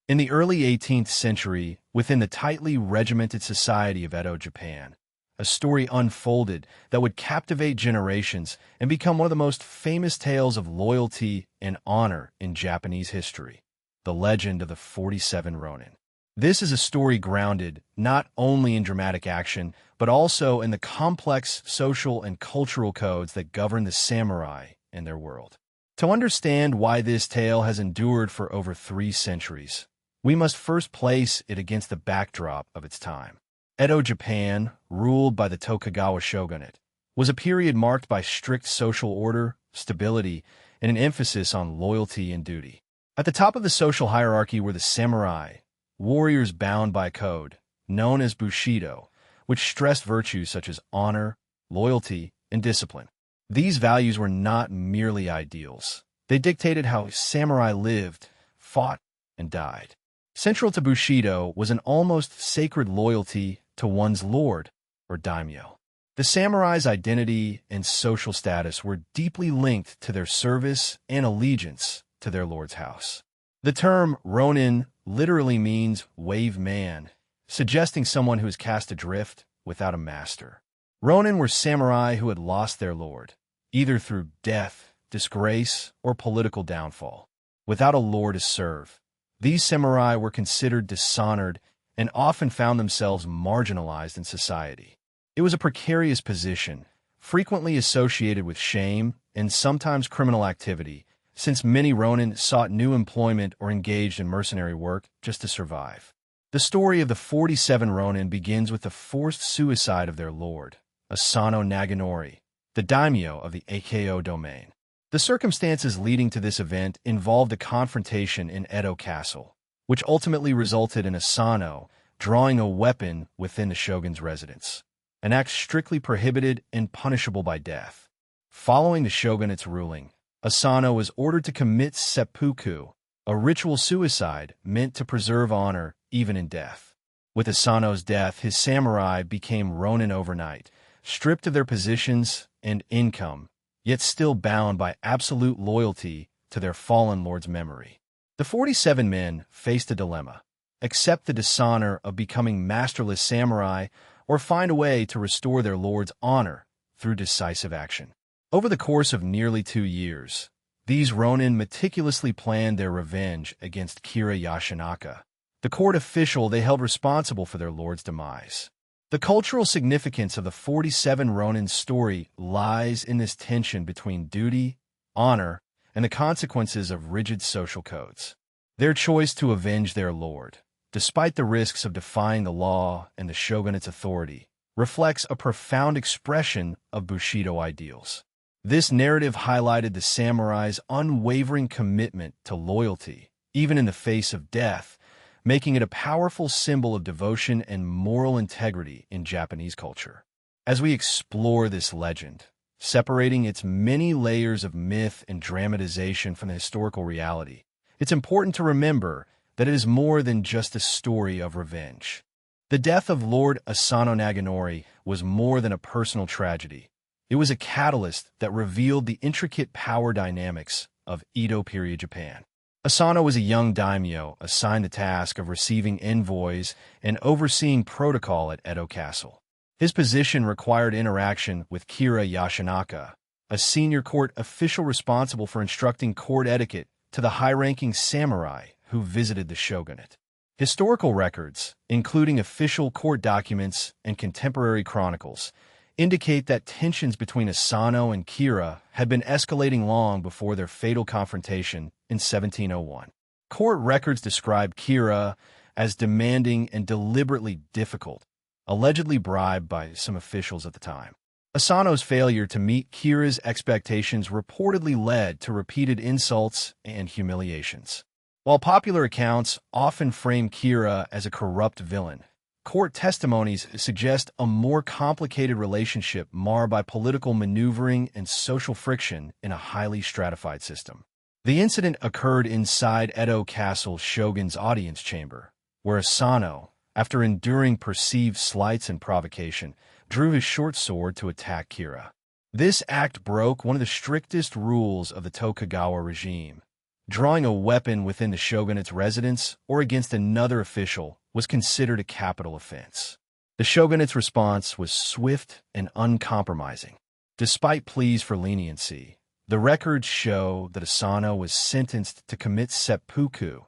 In the early 18th century, within the tightly regimented society of Edo, Japan, a story unfolded that would captivate generations and become one of the most famous tales of loyalty and honor in Japanese history: the legend of the 47 Ronin. This is a story grounded not only in dramatic action, but also in the complex social and cultural codes that govern the samurai and their world. To understand why this tale has endured for over 3 centuries, we must first place it against the backdrop of its time. Edo, Japan, ruled by the Tokugawa shogunate, was a period marked by strict social order, stability, and an emphasis on loyalty and duty. At the top of the social hierarchy were the samurai, warriors bound by code, known as Bushido, which stressed virtues such as honor, loyalty, and discipline. These values were not merely ideals. They dictated how samurai lived, fought, and died. Central to Bushido was an almost sacred loyalty to one's lord, or daimyo. The samurai's identity and social status were deeply linked to their service and allegiance to their lord's house. The term Ronin literally means wave man, suggesting someone who is cast adrift without a master. Ronin were samurai who had lost their lord, either through death, disgrace, or political downfall. Without a lord to serve, these samurai were considered dishonored and often found themselves marginalized in society. It was a precarious position, frequently associated with shame and sometimes criminal activity, since many Ronin sought new employment or engaged in mercenary work just to survive. The story of the 47 Ronin begins with the forced suicide of their lord, Asano Naganori, the daimyo of the Akeo domain. The circumstances leading to this event involved a confrontation in Edo Castle, which ultimately resulted in Asano drawing a weapon within the shogun's residence, an act strictly prohibited and punishable by death. Following the shogunate's ruling, Asano was ordered to commit seppuku, a ritual suicide meant to preserve honor even in death. With Asano's death, his samurai became Ronin overnight, stripped of their positions and income, yet still bound by absolute loyalty to their fallen lord's memory. The 47 men faced a dilemma: accept the dishonor of becoming masterless samurai, or find a way to restore their lord's honor through decisive action. Over the course of nearly 2 years, these Ronin meticulously planned their revenge against Kira Yashinaka, the court official they held responsible for their lord's demise. The cultural significance of the 47 Ronin's story lies in this tension between duty, honor, and the consequences of rigid social codes. Their choice to avenge their lord, despite the risks of defying the law and the shogunate's authority, reflects a profound expression of Bushido ideals. This narrative highlighted the samurai's unwavering commitment to loyalty, even in the face of death, making it a powerful symbol of devotion and moral integrity in Japanese culture. As we explore this legend, separating its many layers of myth and dramatization from the historical reality, it's important to remember that it is more than just a story of revenge. The death of Lord Asano Naganori was more than a personal tragedy. It was a catalyst that revealed the intricate power dynamics of Edo period Japan. Asano was a young daimyo assigned the task of receiving envoys and overseeing protocol at Edo Castle. His position required interaction with Kira Yashinaka, a senior court official responsible for instructing court etiquette to the high-ranking samurai who visited the shogunate. Historical records, including official court documents and contemporary chronicles, indicate that tensions between Asano and Kira had been escalating long before their fatal confrontation in 1701. Court records describe Kira as demanding and deliberately difficult, allegedly bribed by some officials at the time. Asano's failure to meet Kira's expectations reportedly led to repeated insults and humiliations. While popular accounts often frame Kira as a corrupt villain, court testimonies suggest a more complicated relationship marred by political maneuvering and social friction in a highly stratified system. The incident occurred inside Edo Castle's shogun's audience chamber, where Asano, after enduring perceived slights and provocation, drew his short sword to attack Kira. This act broke one of the strictest rules of the Tokugawa regime, Drawing a weapon within the shogunate's residence or against another official was considered a capital offense. The shogunate's response was swift and uncompromising. Despite pleas for leniency, the records show that Asano was sentenced to commit seppuku,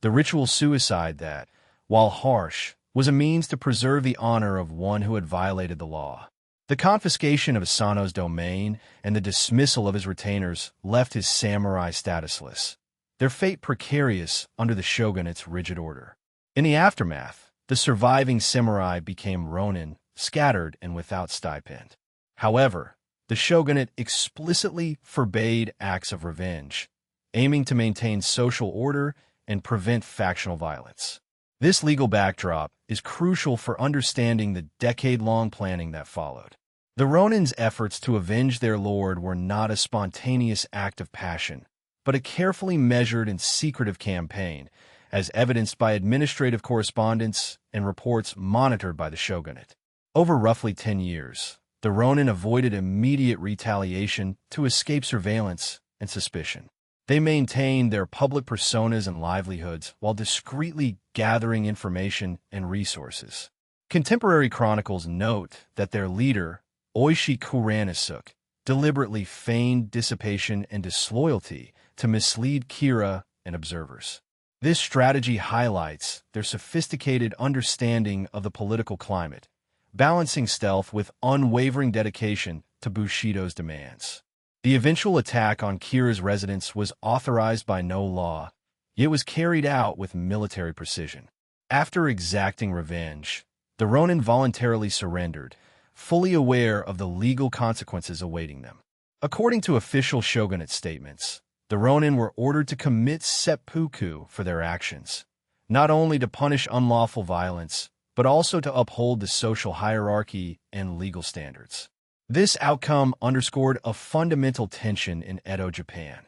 the ritual suicide that, while harsh, was a means to preserve the honor of one who had violated the law. The confiscation of Asano's domain and the dismissal of his retainers left his samurai statusless, their fate precarious under the shogunate's rigid order. In the aftermath, the surviving samurai became Ronin, scattered and without stipend. However, the shogunate explicitly forbade acts of revenge, aiming to maintain social order and prevent factional violence. This legal backdrop is crucial for understanding the decade-long planning that followed. The Ronin's efforts to avenge their lord were not a spontaneous act of passion, but a carefully measured and secretive campaign, as evidenced by administrative correspondence and reports monitored by the shogunate. Over roughly 10 years, the Ronin avoided immediate retaliation to escape surveillance and suspicion. They maintained their public personas and livelihoods while discreetly gathering information and resources. Contemporary chronicles note that their leader, Oishi Kuranisuk, deliberately feigned dissipation and disloyalty to mislead Kira and observers. This strategy highlights their sophisticated understanding of the political climate, balancing stealth with unwavering dedication to Bushido's demands. The eventual attack on Kira's residence was authorized by no law, yet was carried out with military precision. After exacting revenge, the Ronin voluntarily surrendered, fully aware of the legal consequences awaiting them. According to official shogunate statements, the Ronin were ordered to commit seppuku for their actions, not only to punish unlawful violence, but also to uphold the social hierarchy and legal standards. This outcome underscored a fundamental tension in Edo Japan: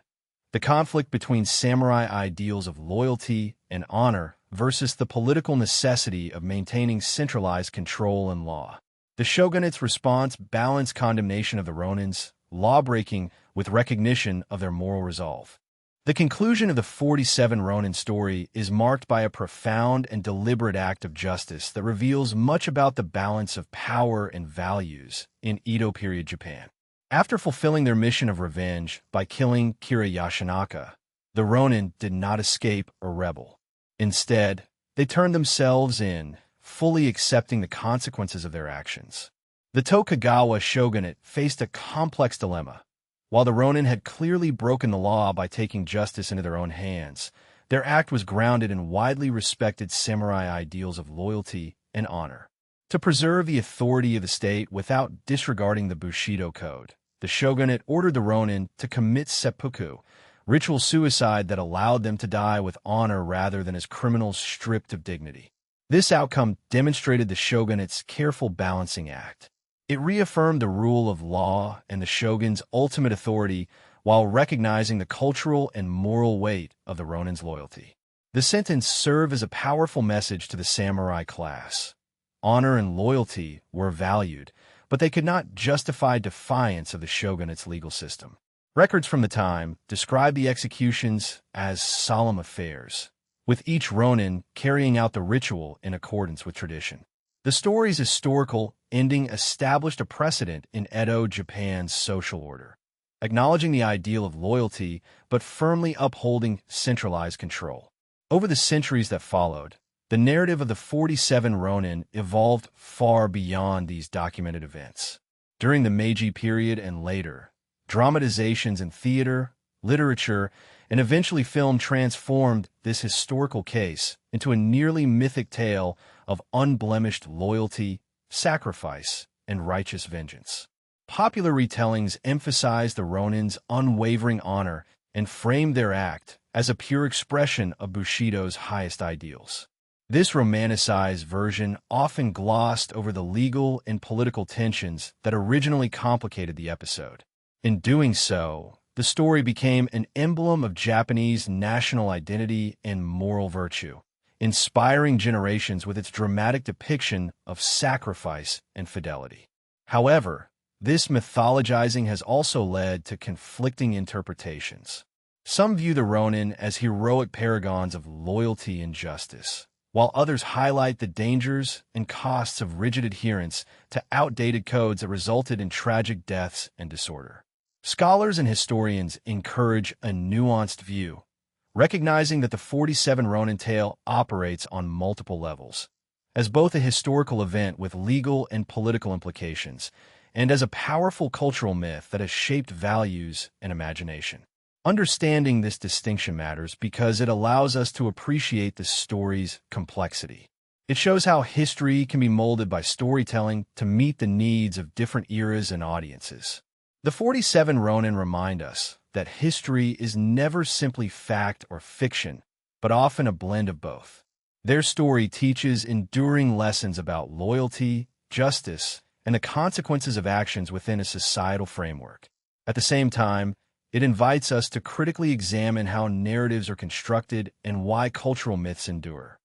the conflict between samurai ideals of loyalty and honor versus the political necessity of maintaining centralized control and law. The shogunate's response balanced condemnation of the Ronins, lawbreaking, with recognition of their moral resolve. The conclusion of the 47 Ronin story is marked by a profound and deliberate act of justice that reveals much about the balance of power and values in Edo period Japan. After fulfilling their mission of revenge by killing Kira Yashinaka, the Ronin did not escape or rebel. Instead, they turned themselves in, fully accepting the consequences of their actions. The Tokugawa shogunate faced a complex dilemma. While the Ronin had clearly broken the law by taking justice into their own hands, their act was grounded in widely respected samurai ideals of loyalty and honor. To preserve the authority of the state without disregarding the Bushido code, the shogunate ordered the Ronin to commit seppuku, ritual suicide that allowed them to die with honor rather than as criminals stripped of dignity. This outcome demonstrated the shogunate's careful balancing act. It reaffirmed the rule of law and the shogun's ultimate authority while recognizing the cultural and moral weight of the Ronin's loyalty. The sentence served as a powerful message to the samurai class. Honor and loyalty were valued, but they could not justify defiance of the shogunate's legal system. Records from the time describe the executions as solemn affairs, with each Ronin carrying out the ritual in accordance with tradition. The story's historical ending established a precedent in Edo Japan's social order, acknowledging the ideal of loyalty but firmly upholding centralized control. Over the centuries that followed, the narrative of the 47 Ronin evolved far beyond these documented events. During the Meiji period and later, dramatizations in theater, literature, and eventually film transformed this historical case into a nearly mythic tale of unblemished loyalty, sacrifice, and righteous vengeance. Popular retellings emphasize the Ronin's unwavering honor and frame their act as a pure expression of Bushido's highest ideals. This romanticized version often glossed over the legal and political tensions that originally complicated the episode. In doing so, the story became an emblem of Japanese national identity and moral virtue, inspiring generations with its dramatic depiction of sacrifice and fidelity. However, this mythologizing has also led to conflicting interpretations. Some view the Ronin as heroic paragons of loyalty and justice, while others highlight the dangers and costs of rigid adherence to outdated codes that resulted in tragic deaths and disorder. Scholars and historians encourage a nuanced view, recognizing that the 47 Ronin tale operates on multiple levels, as both a historical event with legal and political implications, and as a powerful cultural myth that has shaped values and imagination. Understanding this distinction matters because it allows us to appreciate the story's complexity. It shows how history can be molded by storytelling to meet the needs of different eras and audiences. The 47 Ronin remind us that history is never simply fact or fiction, but often a blend of both. Their story teaches enduring lessons about loyalty, justice, and the consequences of actions within a societal framework. At the same time, it invites us to critically examine how narratives are constructed and why cultural myths endure.